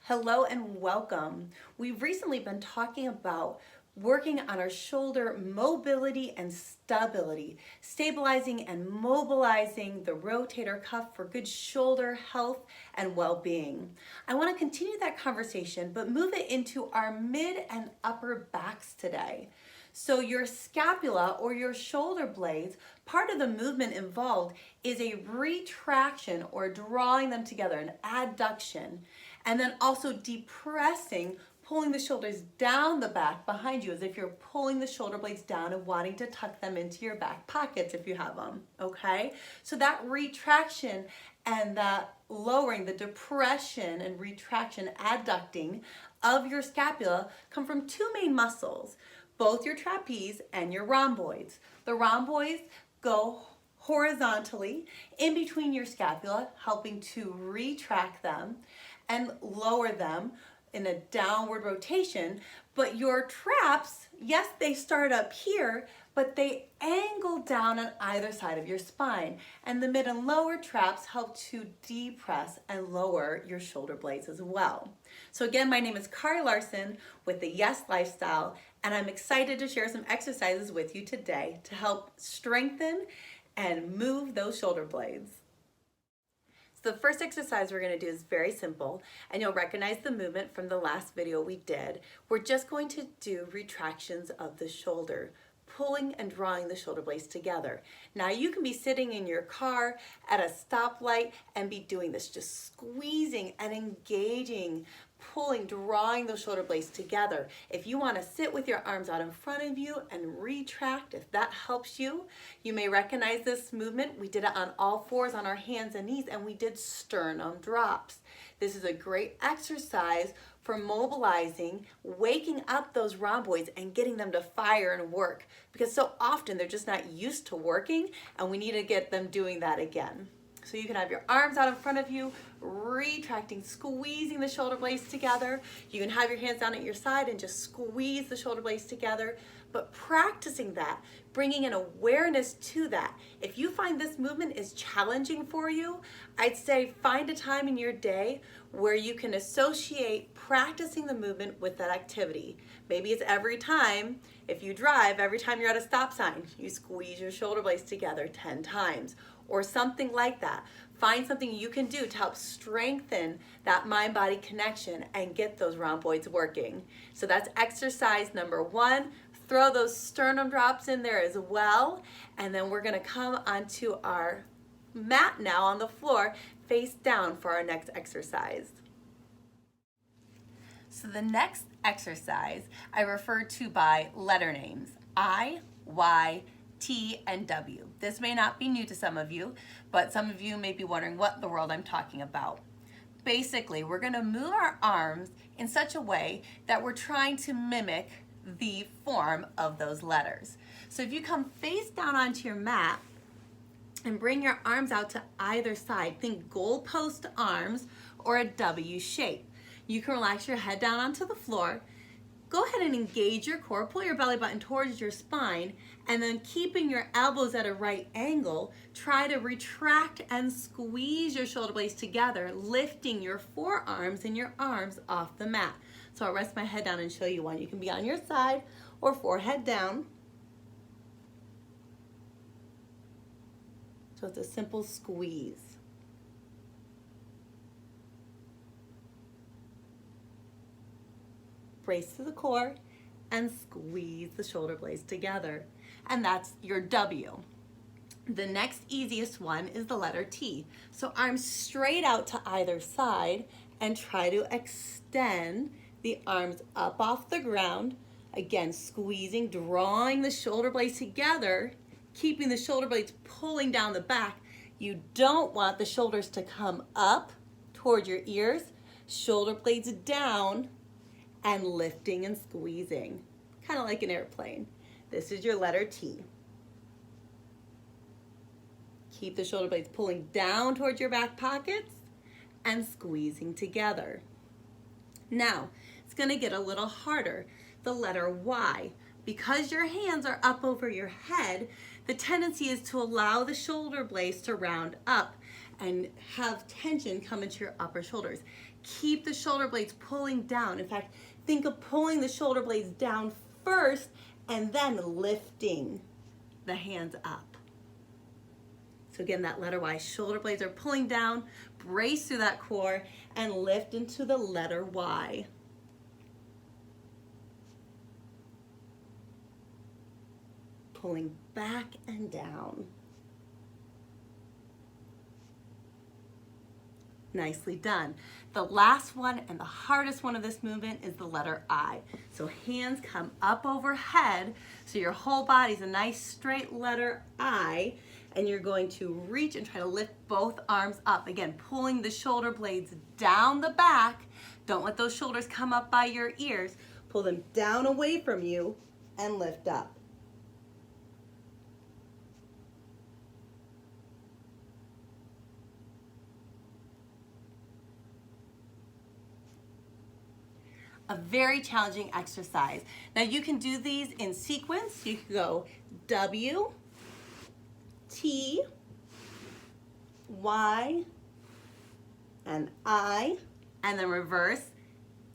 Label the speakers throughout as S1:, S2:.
S1: Hello and welcome. We've recently been talking about working on our shoulder mobility and stability, stabilizing and mobilizing the rotator cuff for good shoulder health and well-being. I want to continue that conversation, but move it into our mid and upper backs today. So your scapula or your shoulder blades, part of the movement involved is a retraction or drawing them together, an adduction, and then also depressing, pulling the shoulders down the back behind you as if you're pulling the shoulder blades down and wanting to tuck them into your back pockets if you have them, okay? So that retraction and that lowering, the depression and retraction, adducting of your scapula come from two main muscles, both your trapeze and your rhomboids. The rhomboids go horizontally in between your scapula, helping to retract them and lower them in a downward rotation. But your traps, yes, they start up here, but they angle down on either side of your spine. And the mid and lower traps help to depress and lower your shoulder blades as well. So again, my name is Kari Larson with the Yes Lifestyle, and I'm excited to share some exercises with you today to help strengthen and move those shoulder blades. So the first exercise we're going to do is very simple, and you'll recognize the movement from the last video we did. We're just going to do retractions of the shoulder, pulling and drawing the shoulder blades together. Now you can be sitting in your car at a stoplight and be doing this, just squeezing and engaging, pulling, drawing those shoulder blades together. If you want to sit with your arms out in front of you and retract, if that helps you, you may recognize this movement. We did it on all fours on our hands and knees, and we did sternum drops. This is a great exercise for mobilizing, waking up those rhomboids and getting them to fire and work, because so often they're just not used to working, and we need to get them doing that again. So you can have your arms out in front of you, retracting, squeezing the shoulder blades together. You can have your hands down at your side and just squeeze the shoulder blades together. But practicing that, bringing an awareness to that. If you find this movement is challenging for you, I'd say find a time in your day where you can associate practicing the movement with that activity. Maybe it's every time, if you drive, every time you're at a stop sign, you squeeze your shoulder blades together 10 times. Or something like that. Find something you can do to help strengthen that mind-body connection and get those rhomboids working. So that's exercise number 1. Throw those sternum drops in there as well. And then we're gonna come onto our mat now on the floor, face down for our next exercise. So the next exercise I refer to by letter names, I, Y, T, and W. This may not be new to some of you, but some of you may be wondering what in the world I'm talking about. Basically, we're going to move our arms in such a way that we're trying to mimic the form of those letters. So if you come face down onto your mat and bring your arms out to either side, think goalpost arms or a W shape. You can relax your head down onto the floor. Go ahead and engage your core, pull your belly button towards your spine, and then keeping your elbows at a right angle, try to retract and squeeze your shoulder blades together, lifting your forearms and your arms off the mat. So I'll rest my head down and show you one. You can be on your side or forehead down. So it's a simple squeeze. Brace to the core and squeeze the shoulder blades together. And that's your W. The next easiest one is the letter T. So arms straight out to either side and try to extend the arms up off the ground. Again, squeezing, drawing the shoulder blades together, keeping the shoulder blades pulling down the back. You don't want the shoulders to come up toward your ears, shoulder blades down, and lifting and squeezing, kind of like an airplane. This is your letter T. Keep the shoulder blades pulling down towards your back pockets and squeezing together. Now, it's going to get a little harder. The letter Y. Because your hands are up over your head, the tendency is to allow the shoulder blades to round up and have tension come into your upper shoulders. Keep the shoulder blades pulling down. In fact, think of pulling the shoulder blades down first and then lifting the hands up. So again, that letter Y, shoulder blades are pulling down, brace through that core, and lift into the letter Y. Pulling back and down. Nicely done. The last one and the hardest one of this movement is the letter I. So hands come up overhead, so your whole body's a nice straight letter I, and you're going to reach and try to lift both arms up. Again, pulling the shoulder blades down the back. Don't let those shoulders come up by your ears. Pull them down away from you and lift up. A very challenging exercise. Now you can do these in sequence. You can go W, T, Y, and I, and then reverse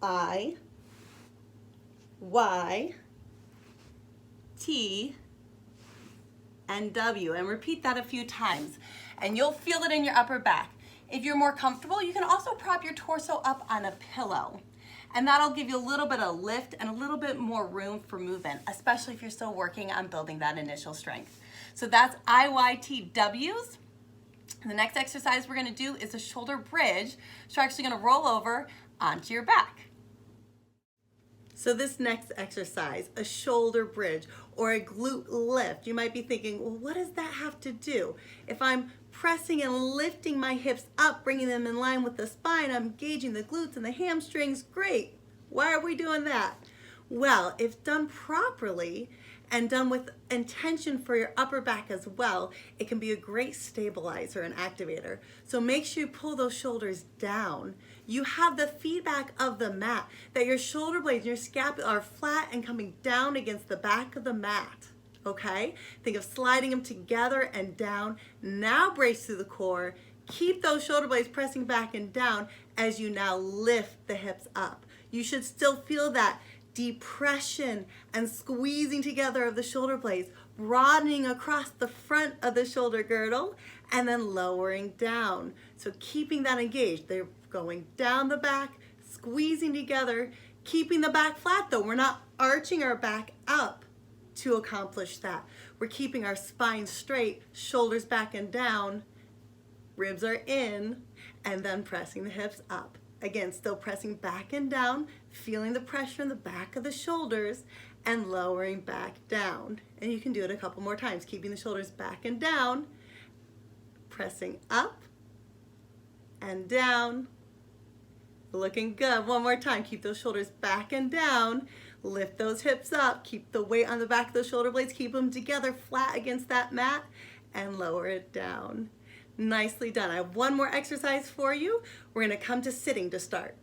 S1: I, Y, T, and W, and repeat that a few times. And you'll feel it in your upper back. If you're more comfortable, you can also prop your torso up on a pillow. And that'll give you a little bit of lift and a little bit more room for movement, especially if you're still working on building that initial strength. So that's IYTWs. And the next exercise we're gonna do is a shoulder bridge. So you're actually gonna roll over onto your back. So this next exercise, a shoulder bridge or a glute lift, you might be thinking, well, what does that have to do? If I'm pressing and lifting my hips up, bringing them in line with the spine, I'm engaging the glutes and the hamstrings, great. Why are we doing that? Well, if done properly and done with intention for your upper back as well, it can be a great stabilizer and activator. So make sure you pull those shoulders down. You have the feedback of the mat, that your shoulder blades and your scapula are flat and coming down against the back of the mat. Okay? Think of sliding them together and down. Now brace through the core. Keep those shoulder blades pressing back and down as you now lift the hips up. You should still feel that depression and squeezing together of the shoulder blades, broadening across the front of the shoulder girdle and then lowering down. So keeping that engaged. They're going down the back, squeezing together, keeping the back flat though. We're not arching our back up to accomplish that. We're keeping our spine straight, shoulders back and down, ribs are in, and then pressing the hips up. Again, still pressing back and down, feeling the pressure in the back of the shoulders and lowering back down. And you can do it a couple more times, keeping the shoulders back and down, pressing up and down. Looking good. One more time, keep those shoulders back and down. Lift those hips up, keep the weight on the back of those shoulder blades, keep them together flat against that mat, and lower it down. Nicely done. I have one more exercise for you. We're gonna come to sitting to start.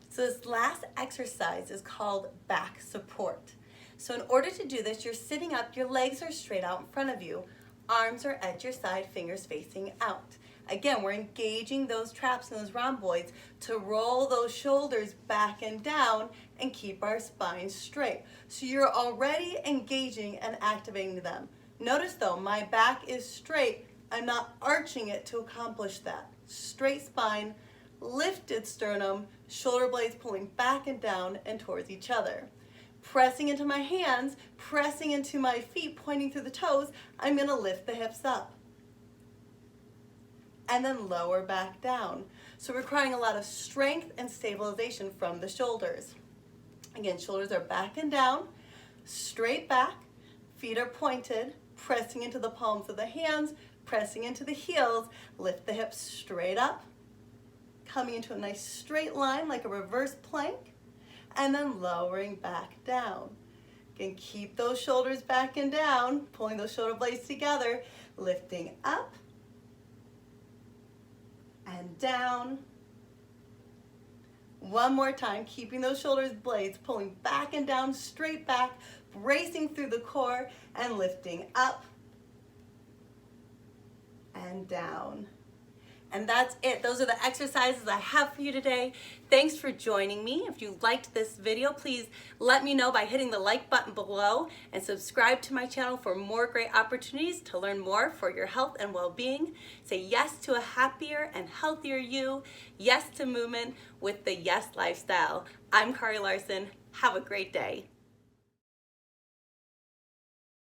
S1: So this last exercise is called back support. So in order to do this, you're sitting up, your legs are straight out in front of you, arms are at your side, fingers facing out. Again, we're engaging those traps and those rhomboids to roll those shoulders back and down and keep our spine straight. So you're already engaging and activating them. Notice though, my back is straight. I'm not arching it to accomplish that. Straight spine, lifted sternum, shoulder blades pulling back and down and towards each other. Pressing into my hands, pressing into my feet, pointing through the toes, I'm gonna lift the hips up. And then lower back down. So requiring a lot of strength and stabilization from the shoulders. Again, shoulders are back and down, straight back, feet are pointed, pressing into the palms of the hands, pressing into the heels, lift the hips straight up, coming into a nice straight line like a reverse plank, and then lowering back down. Again, keep those shoulders back and down, pulling those shoulder blades together, lifting up, and down. One more time, keeping those shoulders blades pulling back and down, straight back, bracing through the core and lifting up and down. And that's it. Those are the exercises I have for you today. Thanks for joining me. If you liked this video, please let me know by hitting the like button below and subscribe to my channel for more great opportunities to learn more for your health and well-being. Say yes to a happier and healthier you. Yes to movement with the Yes lifestyle. I'm Kari Larson. Have a great day.